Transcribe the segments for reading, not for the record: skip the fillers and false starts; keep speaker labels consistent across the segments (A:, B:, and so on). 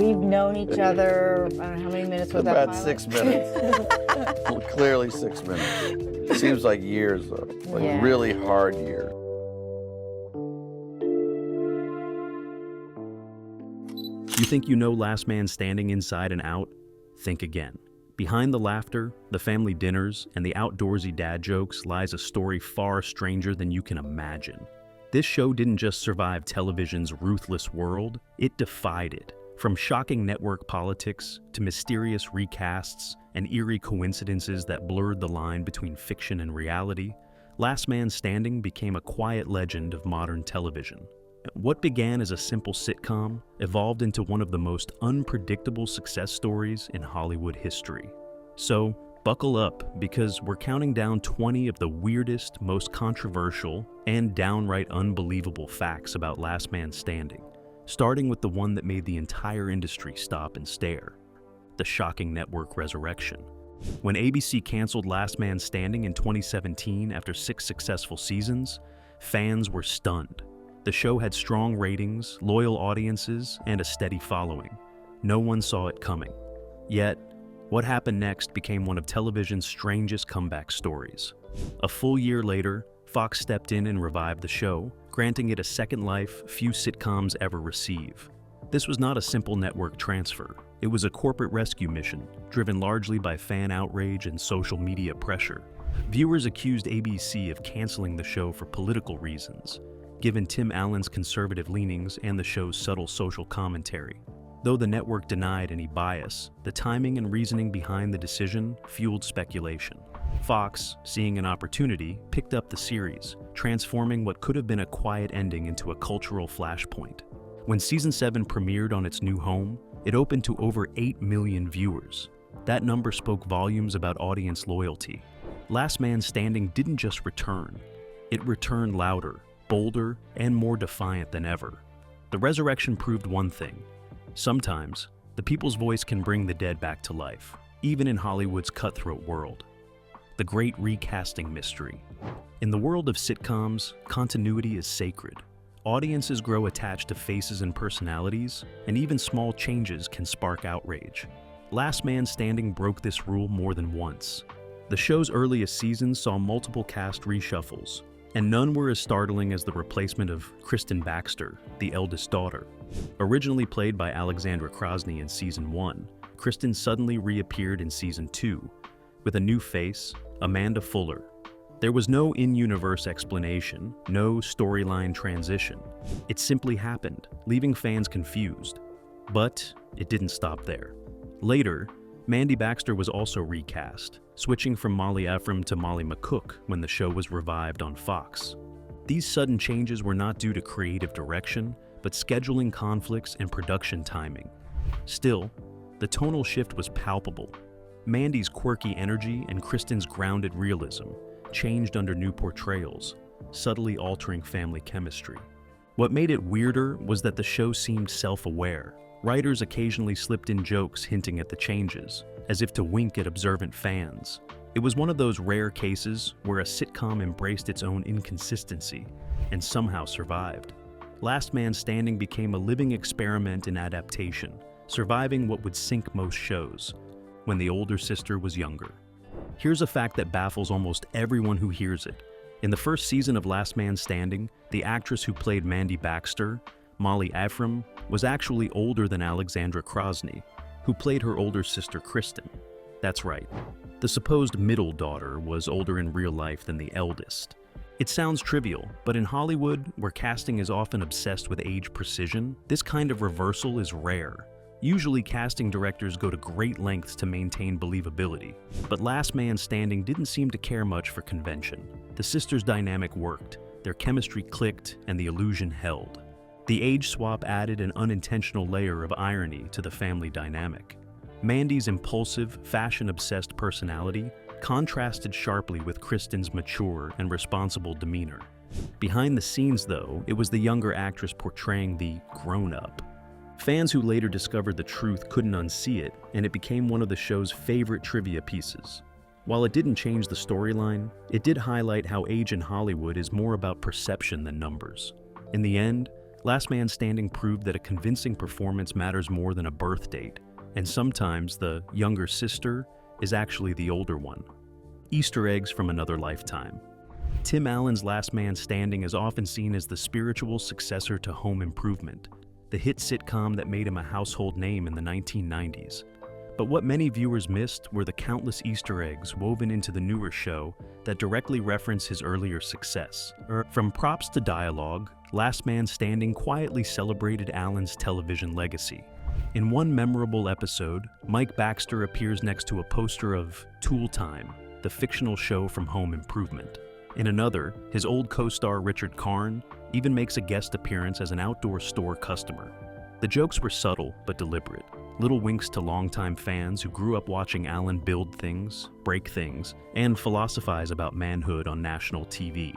A: We've known each other, I don't know how many minutes was that,
B: About
A: pilot?
B: 6 minutes. Well, clearly 6 minutes. Seems like years though, like
A: Yeah.
B: really hard years.
C: You think you know Last Man Standing inside and out? Think again. Behind the laughter, the family dinners, and the outdoorsy dad jokes lies a story far stranger than you can imagine. This show didn't just survive television's ruthless world, it defied it. From shocking network politics to mysterious recasts and eerie coincidences that blurred the line between fiction and reality, Last Man Standing became a quiet legend of modern television. What began as a simple sitcom evolved into one of the most unpredictable success stories in Hollywood history. So, buckle up, because we're counting down 20 of the weirdest, most controversial, and downright unbelievable facts about Last Man Standing, starting with the one that made the entire industry stop and stare: the shocking network resurrection. When ABC canceled Last Man Standing in 2017 after 6 successful seasons, fans were stunned. The show had strong ratings, loyal audiences, and a steady following. No one saw it coming. Yet, what happened next became one of television's strangest comeback stories. A full year later, Fox stepped in and revived the show, granting it a second life few sitcoms ever receive. This was not a simple network transfer. It was a corporate rescue mission, driven largely by fan outrage and social media pressure. Viewers accused ABC of canceling the show for political reasons, given Tim Allen's conservative leanings and the show's subtle social commentary. Though the network denied any bias, the timing and reasoning behind the decision fueled speculation. Fox, seeing an opportunity, picked up the series, transforming what could have been a quiet ending into a cultural flashpoint. When Season 7 premiered on its new home, it opened to over 8 million viewers. That number spoke volumes about audience loyalty. Last Man Standing didn't just return. It returned louder, bolder, and more defiant than ever. The resurrection proved one thing: sometimes, the people's voice can bring the dead back to life, even in Hollywood's cutthroat world. The great recasting mystery. In the world of sitcoms, continuity is sacred. Audiences grow attached to faces and personalities, and even small changes can spark outrage. Last Man Standing broke this rule more than once. The show's earliest seasons saw multiple cast reshuffles, and none were as startling as the replacement of Kristen Baxter, the eldest daughter. Originally played by Alexandra Krosny in Season 1, Kristen suddenly reappeared in Season 2, with a new face, Amanda Fuller. There was no in-universe explanation, no storyline transition. It simply happened, leaving fans confused. But it didn't stop there. Later, Mandy Baxter was also recast, switching from Molly Ephraim to Molly McCook when the show was revived on Fox. These sudden changes were not due to creative direction, but scheduling conflicts and production timing. Still, the tonal shift was palpable. Mandy's quirky energy and Kristen's grounded realism changed under new portrayals, subtly altering family chemistry. What made it weirder was that the show seemed self-aware. Writers occasionally slipped in jokes hinting at the changes, as if to wink at observant fans. It was one of those rare cases where a sitcom embraced its own inconsistency and somehow survived. Last Man Standing became a living experiment in adaptation, surviving what would sink most shows: when the older sister was younger. Here's a fact that baffles almost everyone who hears it. In the first season of Last Man Standing, the actress who played Mandy Baxter, Molly Ephraim, was actually older than Alexandra Krosny, who played her older sister Kristen. That's right, the supposed middle daughter was older in real life than the eldest. It sounds trivial, but in Hollywood, where casting is often obsessed with age precision, this kind of reversal is rare. Usually, casting directors go to great lengths to maintain believability, but Last Man Standing didn't seem to care much for convention. The sisters' dynamic worked, their chemistry clicked, and the illusion held. The age swap added an unintentional layer of irony to the family dynamic. Mandy's impulsive, fashion-obsessed personality contrasted sharply with Kristen's mature and responsible demeanor. Behind the scenes, though, it was the younger actress portraying the grown-up. Fans who later discovered the truth couldn't unsee it, and it became one of the show's favorite trivia pieces. While it didn't change the storyline, it did highlight how age in Hollywood is more about perception than numbers. In the end, Last Man Standing proved that a convincing performance matters more than a birth date, and sometimes the younger sister is actually the older one. Easter eggs from another lifetime. Tim Allen's Last Man Standing is often seen as the spiritual successor to Home Improvement, the hit sitcom that made him a household name in the 1990s. But what many viewers missed were the countless Easter eggs woven into the newer show that directly reference his earlier success. From props to dialogue, Last Man Standing quietly celebrated Allen's television legacy. In one memorable episode, Mike Baxter appears next to a poster of Tool Time, the fictional show from Home Improvement. In another, his old co-star Richard Karn even makes a guest appearance as an outdoor store customer. The jokes were subtle but deliberate, little winks to longtime fans who grew up watching Allen build things, break things, and philosophize about manhood on national TV.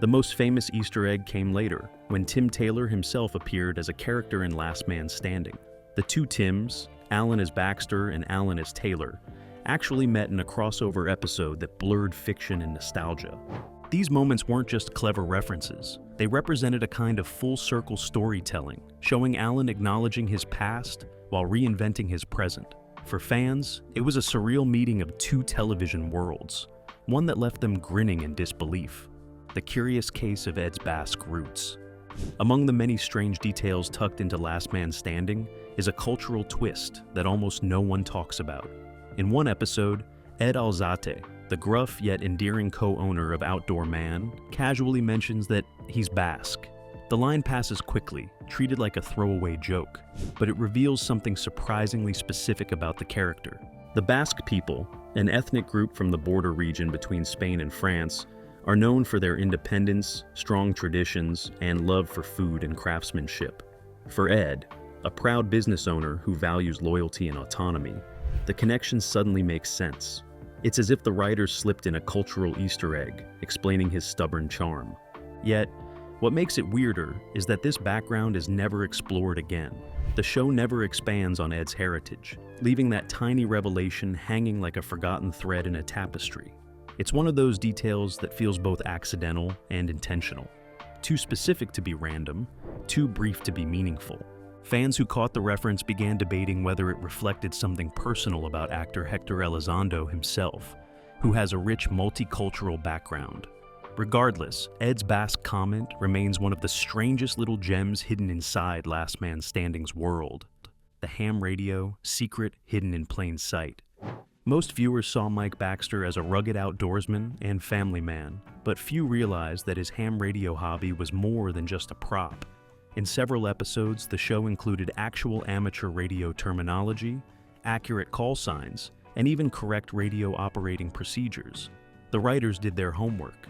C: The most famous Easter egg came later, when Tim Taylor himself appeared as a character in Last Man Standing. The two Tims, Allen as Baxter and Allen as Taylor, actually met in a crossover episode that blurred fiction and nostalgia. These moments weren't just clever references. They represented a kind of full-circle storytelling, showing Allen acknowledging his past while reinventing his present. For fans, it was a surreal meeting of two television worlds, one that left them grinning in disbelief. The curious case of Ed's Basque roots. Among the many strange details tucked into Last Man Standing is a cultural twist that almost no one talks about. In one episode, Ed Alzate, the gruff yet endearing co-owner of Outdoor Man, casually mentions that he's Basque. The line passes quickly, treated like a throwaway joke, but it reveals something surprisingly specific about the character. The Basque people, an ethnic group from the border region between Spain and France, are known for their independence, strong traditions, and love for food and craftsmanship. For Ed, a proud business owner who values loyalty and autonomy, the connection suddenly makes sense. It's as if the writers slipped in a cultural Easter egg, explaining his stubborn charm. Yet, what makes it weirder is that this background is never explored again. The show never expands on Ed's heritage, leaving that tiny revelation hanging like a forgotten thread in a tapestry. It's one of those details that feels both accidental and intentional. Too specific to be random, too brief to be meaningful. Fans who caught the reference began debating whether it reflected something personal about actor Hector Elizondo himself, who has a rich multicultural background. Regardless, Ed's Basque comment remains one of the strangest little gems hidden inside Last Man Standing's world. The ham radio, secret hidden in plain sight. Most viewers saw Mike Baxter as a rugged outdoorsman and family man, but few realized that his ham radio hobby was more than just a prop. In several episodes, the show included actual amateur radio terminology, accurate call signs, and even correct radio operating procedures. The writers did their homework.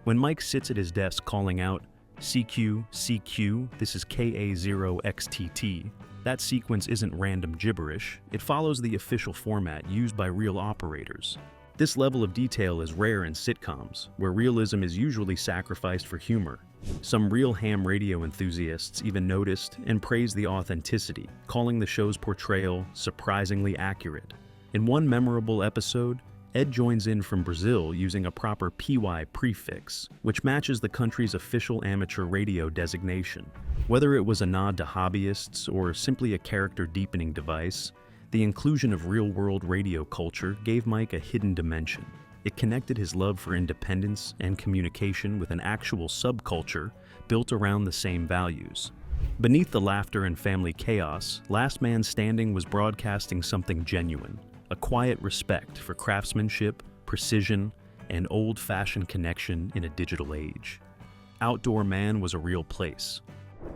C: When Mike sits at his desk calling out, "CQ, CQ, this is KA0XTT," that sequence isn't random gibberish, it follows the official format used by real operators. This level of detail is rare in sitcoms, where realism is usually sacrificed for humor. Some real ham radio enthusiasts even noticed and praised the authenticity, calling the show's portrayal surprisingly accurate. In one memorable episode, Ed joins in from Brazil using a proper PY prefix, which matches the country's official amateur radio designation. Whether it was a nod to hobbyists or simply a character-deepening device, the inclusion of real-world radio culture gave Mike a hidden dimension. It connected his love for independence and communication with an actual subculture built around the same values. Beneath the laughter and family chaos, Last Man Standing was broadcasting something genuine, a quiet respect for craftsmanship, precision, and old-fashioned connection in a digital age. Outdoor Man was a real place.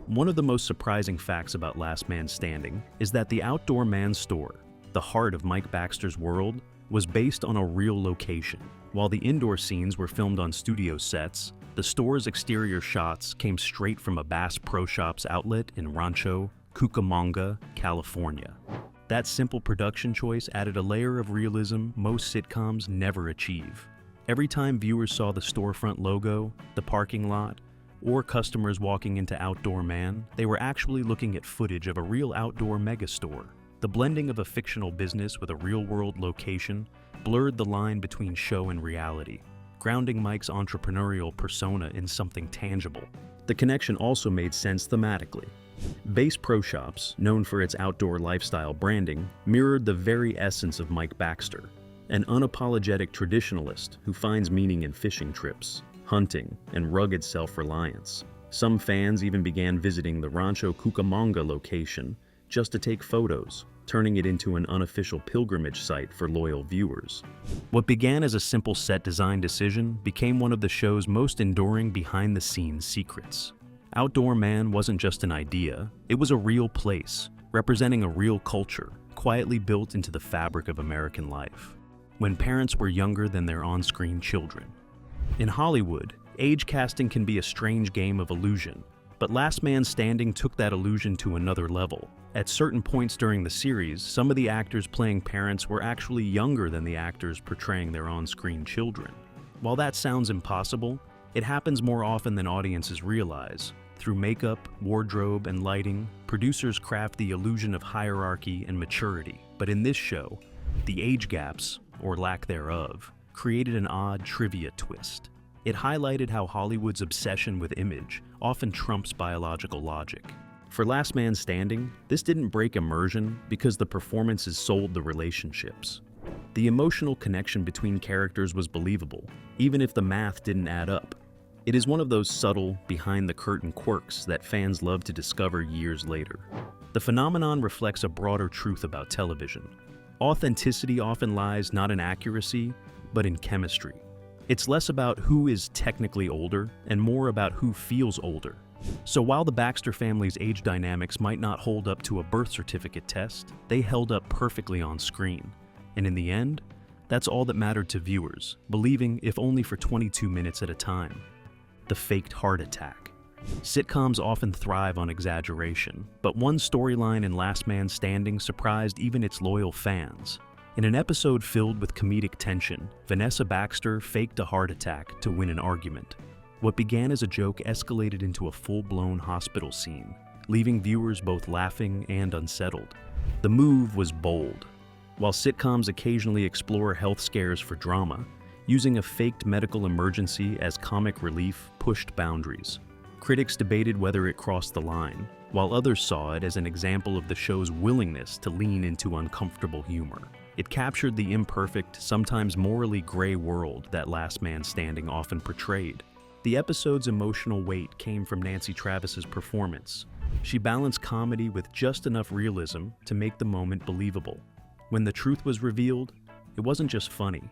C: One of the most surprising facts about Last Man Standing is that the Outdoor Man store, the heart of Mike Baxter's world, was based on a real location. While the indoor scenes were filmed on studio sets, the store's exterior shots came straight from a Bass Pro Shops outlet in Rancho Cucamonga, California. That simple production choice added a layer of realism most sitcoms never achieve. Every time viewers saw the storefront logo, the parking lot, or customers walking into Outdoor Man, they were actually looking at footage of a real outdoor megastore. The blending of a fictional business with a real-world location blurred the line between show and reality, grounding Mike's entrepreneurial persona in something tangible. The connection also made sense thematically. Bass Pro Shops, known for its outdoor lifestyle branding, mirrored the very essence of Mike Baxter, an unapologetic traditionalist who finds meaning in fishing trips, hunting, and rugged self-reliance. Some fans even began visiting the Rancho Cucamonga location just to take photos, turning it into an unofficial pilgrimage site for loyal viewers. What began as a simple set design decision became one of the show's most enduring behind-the-scenes secrets. Outdoor Man wasn't just an idea, it was a real place, representing a real culture, quietly built into the fabric of American life, when parents were younger than their on-screen children. In Hollywood, age casting can be a strange game of illusion, but Last Man Standing took that illusion to another level. At certain points during the series, some of the actors playing parents were actually younger than the actors portraying their on-screen children. While that sounds impossible, it happens more often than audiences realize. Through makeup, wardrobe, and lighting, producers craft the illusion of hierarchy and maturity. But in this show, the age gaps, or lack thereof, created an odd trivia twist. It highlighted how Hollywood's obsession with image often trumps biological logic. For Last Man Standing, this didn't break immersion because the performances sold the relationships. The emotional connection between characters was believable, even if the math didn't add up. It is one of those subtle, behind-the-curtain quirks that fans love to discover years later. The phenomenon reflects a broader truth about television. Authenticity often lies not in accuracy, but in chemistry. It's less about who is technically older and more about who feels older. So while the Baxter family's age dynamics might not hold up to a birth certificate test, they held up perfectly on screen. And in the end, that's all that mattered to viewers, believing if only for 22 minutes at a time. The faked heart attack. Sitcoms often thrive on exaggeration, but one storyline in Last Man Standing surprised even its loyal fans. In an episode filled with comedic tension, Vanessa Baxter faked a heart attack to win an argument. What began as a joke escalated into a full-blown hospital scene, leaving viewers both laughing and unsettled. The move was bold. While sitcoms occasionally explore health scares for drama, using a faked medical emergency as comic relief pushed boundaries. Critics debated whether it crossed the line, while others saw it as an example of the show's willingness to lean into uncomfortable humor. It captured the imperfect, sometimes morally gray world that Last Man Standing often portrayed. The episode's emotional weight came from Nancy Travis's performance. She balanced comedy with just enough realism to make the moment believable. When the truth was revealed, it wasn't just funny.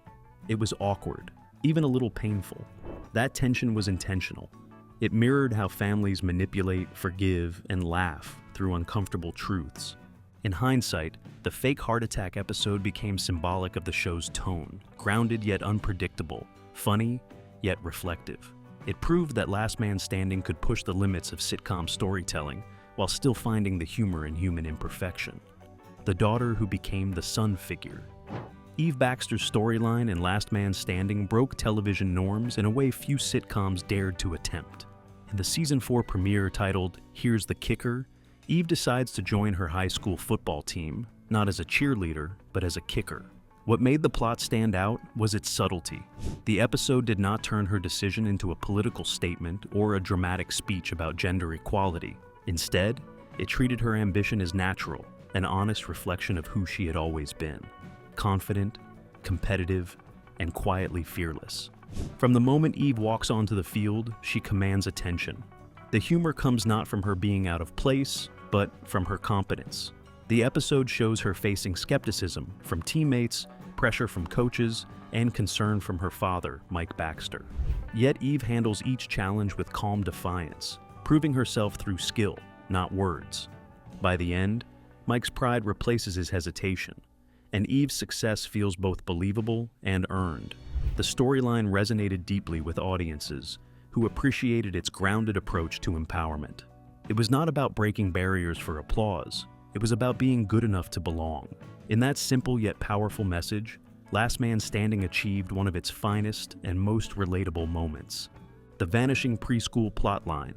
C: It was awkward, even a little painful. That tension was intentional. It mirrored how families manipulate, forgive, and laugh through uncomfortable truths. In hindsight, the fake heart attack episode became symbolic of the show's tone, grounded yet unpredictable, funny yet reflective. It proved that Last Man Standing could push the limits of sitcom storytelling while still finding the humor in human imperfection. The daughter who became the son figure. Eve Baxter's storyline in Last Man Standing broke television norms in a way few sitcoms dared to attempt. In the season 4 premiere titled Here's the Kicker, Eve decides to join her high school football team, not as a cheerleader, but as a kicker. What made the plot stand out was its subtlety. The episode did not turn her decision into a political statement or a dramatic speech about gender equality. Instead, it treated her ambition as natural, an honest reflection of who she had always been. Confident, competitive, and quietly fearless. From the moment Eve walks onto the field, she commands attention. The humor comes not from her being out of place, but from her competence. The episode shows her facing skepticism from teammates, pressure from coaches, and concern from her father, Mike Baxter. Yet Eve handles each challenge with calm defiance, proving herself through skill, not words. By the end, Mike's pride replaces his hesitation, and Eve's success feels both believable and earned. The storyline resonated deeply with audiences who appreciated its grounded approach to empowerment. It was not about breaking barriers for applause. It was about being good enough to belong. In that simple yet powerful message, Last Man Standing achieved one of its finest and most relatable moments. The Vanishing preschool plotline.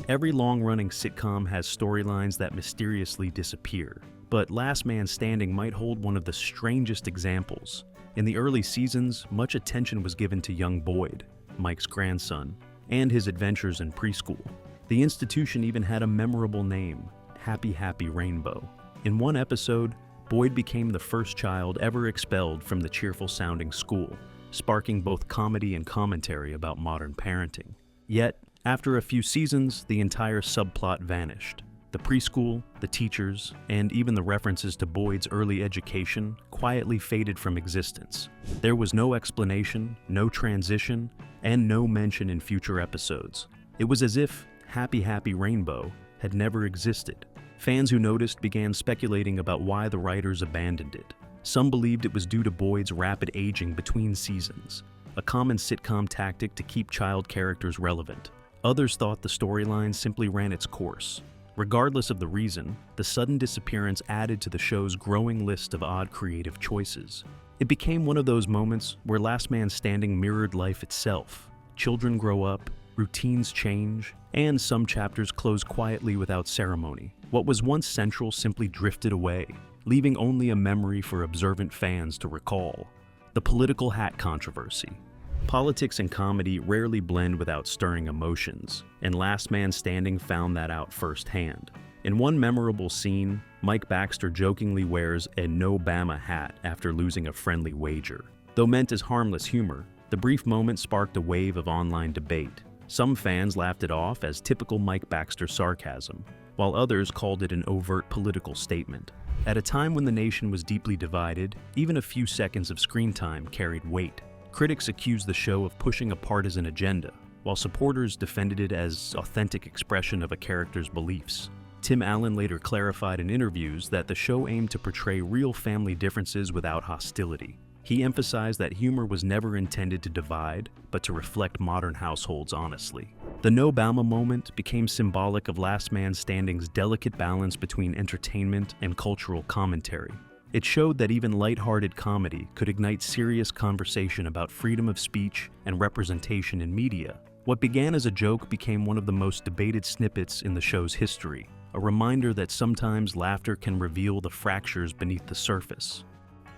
C: Every long-running sitcom has storylines that mysteriously disappear, but Last Man Standing might hold one of the strangest examples. In the early seasons, much attention was given to young Boyd, Mike's grandson, and his adventures in preschool. The institution even had a memorable name, Happy Happy Rainbow. In one episode, Boyd became the first child ever expelled from the cheerful-sounding school, sparking both comedy and commentary about modern parenting. Yet, after a few seasons, the entire subplot vanished. The preschool, the teachers, and even the references to Boyd's early education quietly faded from existence. There was no explanation, no transition, and no mention in future episodes. It was as if Happy Happy Rainbow had never existed. Fans who noticed began speculating about why the writers abandoned it. Some believed it was due to Boyd's rapid aging between seasons, a common sitcom tactic to keep child characters relevant. Others thought the storyline simply ran its course. Regardless of the reason, the sudden disappearance added to the show's growing list of odd creative choices. It became one of those moments where Last Man Standing mirrored life itself. Children grow up, routines change, and some chapters close quietly without ceremony. What was once central simply drifted away, leaving only a memory for observant fans to recall. The political hat controversy. Politics and comedy rarely blend without stirring emotions, and Last Man Standing found that out firsthand. In one memorable scene, Mike Baxter jokingly wears a "No Bama" hat after losing a friendly wager. Though meant as harmless humor, the brief moment sparked a wave of online debate. Some fans laughed it off as typical Mike Baxter sarcasm, while others called it an overt political statement. At a time when the nation was deeply divided, even a few seconds of screen time carried weight. Critics accused the show of pushing a partisan agenda, while supporters defended it as authentic expression of a character's beliefs. Tim Allen later clarified in interviews that the show aimed to portray real family differences without hostility. He emphasized that humor was never intended to divide, but to reflect modern households honestly. The No Bama moment became symbolic of Last Man Standing's delicate balance between entertainment and cultural commentary. It showed that even lighthearted comedy could ignite serious conversation about freedom of speech and representation in media. What began as a joke became one of the most debated snippets in the show's history, a reminder that sometimes laughter can reveal the fractures beneath the surface.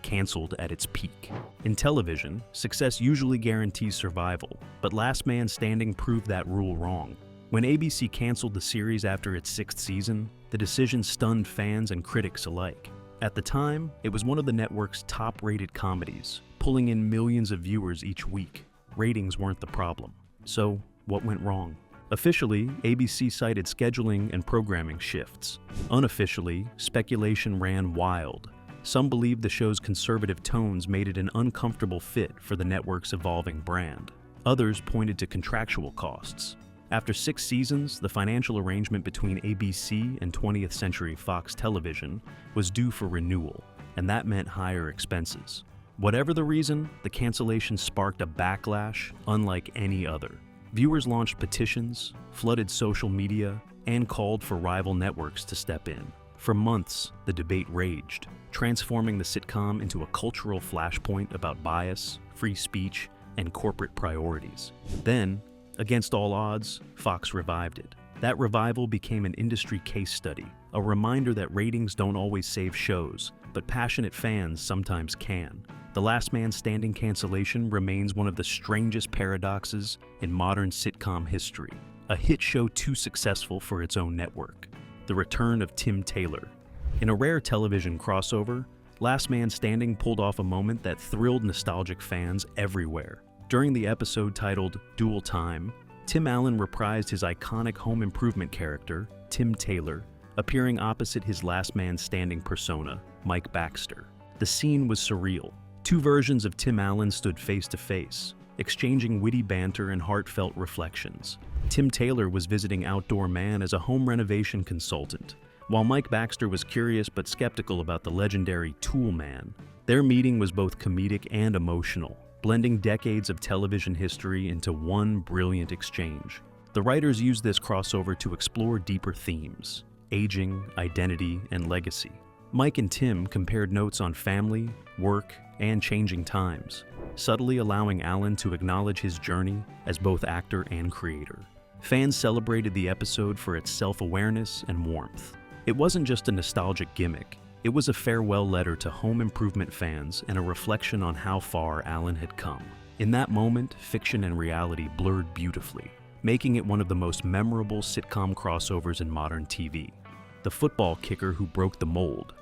C: Canceled at its peak. In television, success usually guarantees survival, but Last Man Standing proved that rule wrong. When ABC canceled the series after its 6th season, the decision stunned fans and critics alike. At the time, it was one of the network's top-rated comedies, pulling in millions of viewers each week. Ratings weren't the problem. So, what went wrong? Officially, ABC cited scheduling and programming shifts. Unofficially, speculation ran wild. Some believed the show's conservative tones made it an uncomfortable fit for the network's evolving brand. Others pointed to contractual costs. After 6 seasons, the financial arrangement between ABC and 20th Century Fox Television was due for renewal, and that meant higher expenses. Whatever the reason, the cancellation sparked a backlash unlike any other. Viewers launched petitions, flooded social media, and called for rival networks to step in. For months, the debate raged, transforming the sitcom into a cultural flashpoint about bias, free speech, and corporate priorities. Then, against all odds, Fox revived it. That revival became an industry case study, a reminder that ratings don't always save shows, but passionate fans sometimes can. The Last Man Standing cancellation remains one of the strangest paradoxes in modern sitcom history, a hit show too successful for its own network. The return of Tim Taylor. In a rare television crossover, Last Man Standing pulled off a moment that thrilled nostalgic fans everywhere. During the episode titled Dual Time, Tim Allen reprised his iconic home improvement character, Tim Taylor, appearing opposite his Last Man Standing persona, Mike Baxter. The scene was surreal. 2 versions of Tim Allen stood face to face, exchanging witty banter and heartfelt reflections. Tim Taylor was visiting Outdoor Man as a home renovation consultant, while Mike Baxter was curious but skeptical about the legendary Tool Man. Their meeting was both comedic and emotional, blending decades of television history into one brilliant exchange. The writers used this crossover to explore deeper themes: aging, identity, and legacy. Mike and Tim compared notes on family, work, and changing times, subtly allowing Allen to acknowledge his journey as both actor and creator. Fans celebrated the episode for its self-awareness and warmth. It wasn't just a nostalgic gimmick. It was a farewell letter to home improvement fans and a reflection on how far Allen had come. In that moment, fiction and reality blurred beautifully. making it one of the most memorable sitcom crossovers in modern TV. The football kicker who broke the mold.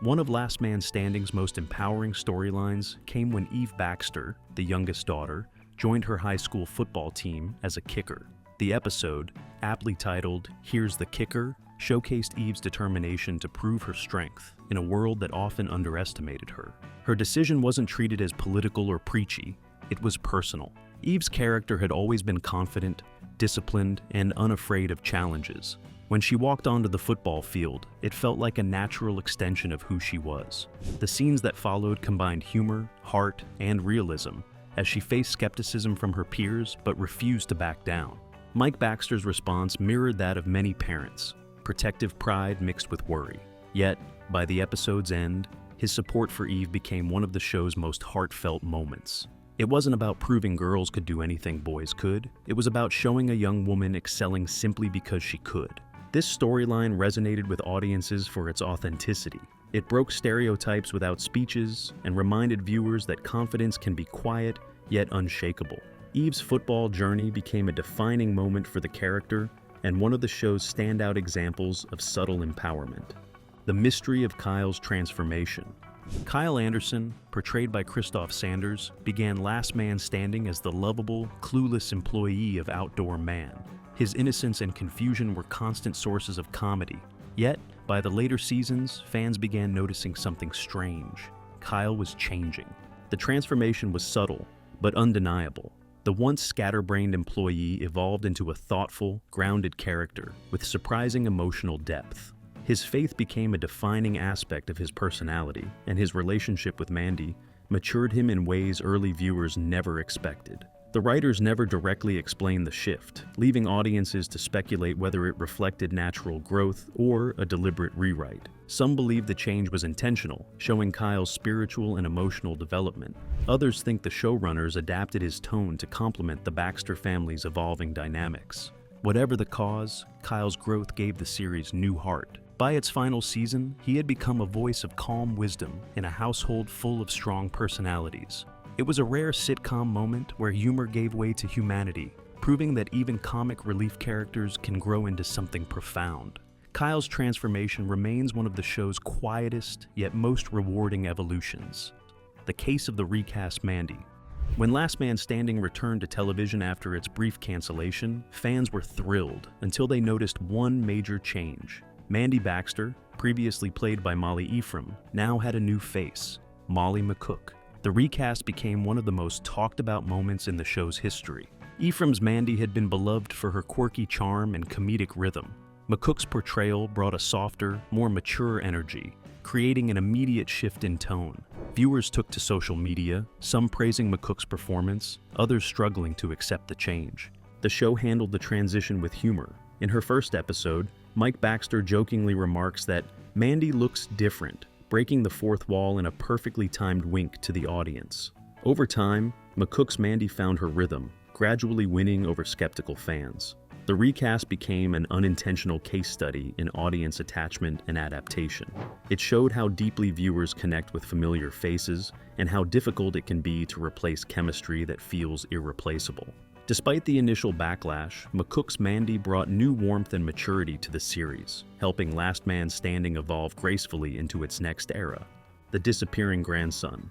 C: One of Last Man Standing's most empowering storylines came when Eve Baxter, the youngest daughter, joined her high school football team as a kicker. The episode, aptly titled "Here's the Kicker," showcased Eve's determination to prove her strength in a world that often underestimated her. Her decision wasn't treated as political or preachy, it was personal. Eve's character had always been confident, disciplined, and unafraid of challenges. When she walked onto the football field, it felt like a natural extension of who she was. The scenes that followed combined humor, heart, and realism as she faced skepticism from her peers but refused to back down. Mike Baxter's response mirrored that of many parents, protective pride mixed with worry. Yet, by the episode's end, his support for Eve became one of the show's most heartfelt moments. It wasn't about proving girls could do anything boys could. It was about showing a young woman excelling simply because she could. This storyline resonated with audiences for its authenticity. It broke stereotypes without speeches and reminded viewers that confidence can be quiet yet unshakable. Eve's football journey became a defining moment for the character and one of the show's standout examples of subtle empowerment. The mystery of Kyle's transformation. Kyle Anderson, portrayed by Christoph Sanders, began Last Man Standing as the lovable, clueless employee of Outdoor Man. His innocence and confusion were constant sources of comedy. Yet, by the later seasons, fans began noticing something strange. Kyle was changing. The transformation was subtle, but undeniable. The once scatterbrained employee evolved into a thoughtful, grounded character with surprising emotional depth. His faith became a defining aspect of his personality, and his relationship with Mandy matured him in ways early viewers never expected. The writers never directly explained the shift, leaving audiences to speculate whether it reflected natural growth or a deliberate rewrite. Some believe the change was intentional, showing Kyle's spiritual and emotional development. Others think the showrunners adapted his tone to complement the Baxter family's evolving dynamics. Whatever the cause, Kyle's growth gave the series new heart. By its final season, he had become a voice of calm wisdom in a household full of strong personalities. It was a rare sitcom moment where humor gave way to humanity, proving that even comic relief characters can grow into something profound. Kyle's transformation remains one of the show's quietest yet most rewarding evolutions. The case of the recast Mandy. When Last Man Standing returned to television after its brief cancellation, fans were thrilled until they noticed one major change. Mandy Baxter, previously played by Molly Ephraim, now had a new face, Molly McCook. The recast became one of the most talked about moments in the show's history. Ephraim's Mandy had been beloved for her quirky charm and comedic rhythm. McCook's portrayal brought a softer, more mature energy, creating an immediate shift in tone. Viewers took to social media, some praising McCook's performance, others struggling to accept the change. The show handled the transition with humor. In her first episode, Mike Baxter jokingly remarks that Mandy looks different, breaking the fourth wall in a perfectly timed wink to the audience. Over time, McCook's Mandy found her rhythm, gradually winning over skeptical fans. The recast became an unintentional case study in audience attachment and adaptation. It showed how deeply viewers connect with familiar faces and how difficult it can be to replace chemistry that feels irreplaceable. Despite the initial backlash, McCook's Mandy brought new warmth and maturity to the series, helping Last Man Standing evolve gracefully into its next era, the disappearing grandson.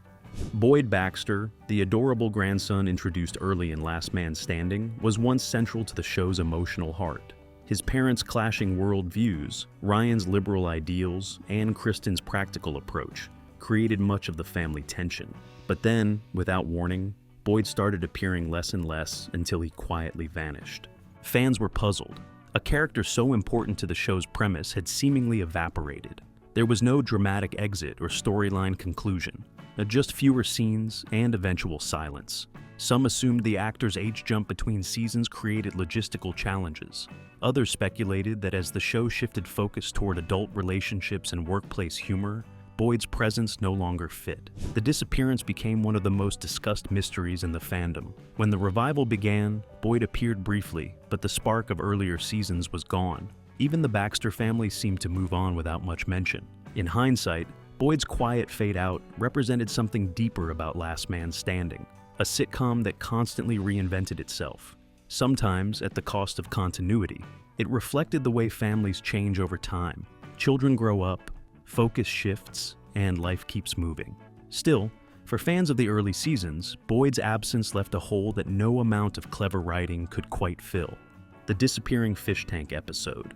C: Boyd Baxter, the adorable grandson introduced early in Last Man Standing, was once central to the show's emotional heart. His parents' clashing worldviews, Ryan's liberal ideals, and Kristen's practical approach created much of the family tension. But then, without warning, Boyd started appearing less and less until he quietly vanished. Fans were puzzled. A character so important to the show's premise had seemingly evaporated. There was no dramatic exit or storyline conclusion, just fewer scenes and eventual silence. Some assumed the actor's age jump between seasons created logistical challenges. Others speculated that as the show shifted focus toward adult relationships and workplace humor, Boyd's presence no longer fit. The disappearance became one of the most discussed mysteries in the fandom. When the revival began, Boyd appeared briefly, but the spark of earlier seasons was gone. Even the Baxter family seemed to move on without much mention. In hindsight, Boyd's quiet fade out represented something deeper about Last Man Standing, a sitcom that constantly reinvented itself. sometimes at the cost of continuity. It reflected the way families change over time. Children grow up, focus shifts, and life keeps moving. Still, for fans of the early seasons, Boyd's absence left a hole that no amount of clever writing could quite fill. The disappearing fish tank episode.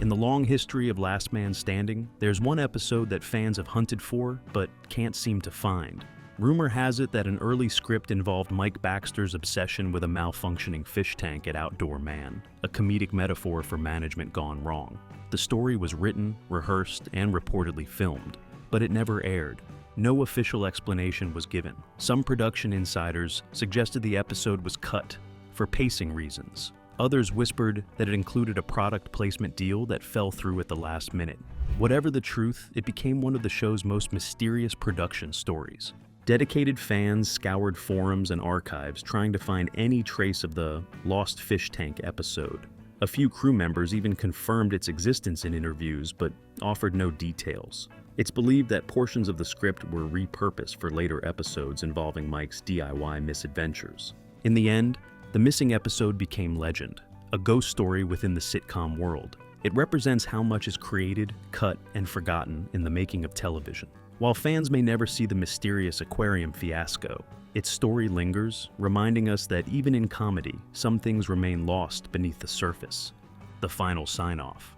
C: In the long history of Last Man Standing, there's one episode that fans have hunted for but can't seem to find. Rumor has it that an early script involved Mike Baxter's obsession with a malfunctioning fish tank at Outdoor Man, a comedic metaphor for management gone wrong. The story was written, rehearsed, and reportedly filmed, but it never aired. No official explanation was given. Some production insiders suggested the episode was cut for pacing reasons. Others whispered that it included a product placement deal that fell through at the last minute. Whatever the truth, it became one of the show's most mysterious production stories. Dedicated fans scoured forums and archives trying to find any trace of the lost fish tank episode. A few crew members even confirmed its existence in interviews, but offered no details. It's believed that portions of the script were repurposed for later episodes involving Mike's DIY misadventures. In the end, the missing episode became legend, a ghost story within the sitcom world. It represents how much is created, cut, and forgotten in the making of television. While fans may never see the mysterious aquarium fiasco, its story lingers, reminding us that even in comedy, some things remain lost beneath the surface. The final sign-off.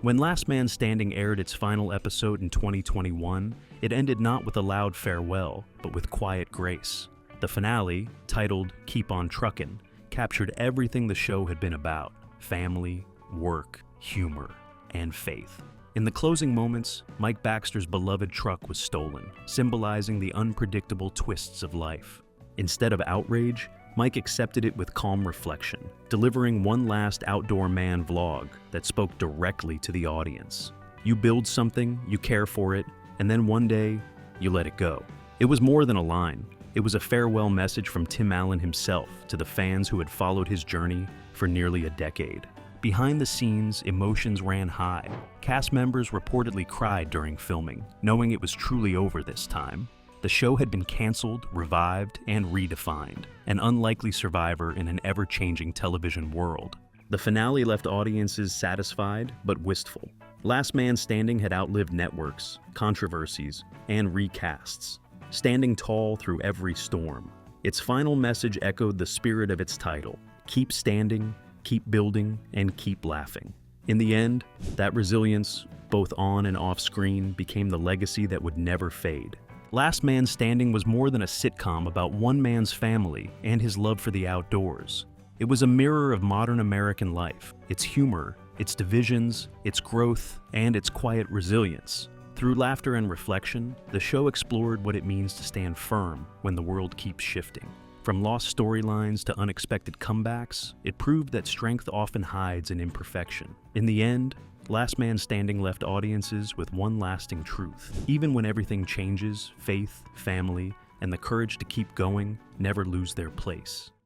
C: When Last Man Standing aired its final episode in 2021, it ended not with a loud farewell, but with quiet grace. The finale, titled Keep On Truckin', captured everything the show had been about: family, work, humor, and faith. In the closing moments, Mike Baxter's beloved truck was stolen, symbolizing the unpredictable twists of life. Instead of outrage, Mike accepted it with calm reflection, delivering one last Outdoor Man vlog that spoke directly to the audience. You build something, you care for it, and then one day, you let it go. It was more than a line. It was a farewell message from Tim Allen himself to the fans who had followed his journey for nearly a decade. Behind the scenes, emotions ran high. Cast members reportedly cried during filming, knowing it was truly over this time. The show had been canceled, revived, and redefined, an unlikely survivor in an ever-changing television world. The finale left audiences satisfied but wistful. Last Man Standing had outlived networks, controversies, and recasts, standing tall through every storm. Its final message echoed the spirit of its title: keep standing, keep building, and keep laughing. In the end, that resilience, both on and off screen, became the legacy that would never fade. Last Man Standing was more than a sitcom about one man's family and his love for the outdoors. It was a mirror of modern American life, its humor, its divisions, its growth, and its quiet resilience. Through laughter and reflection, the show explored what it means to stand firm when the world keeps shifting. From lost storylines to unexpected comebacks, it proved that strength often hides in imperfection. In the end, Last Man Standing left audiences with one lasting truth: even when everything changes, faith, family, and the courage to keep going never lose their place.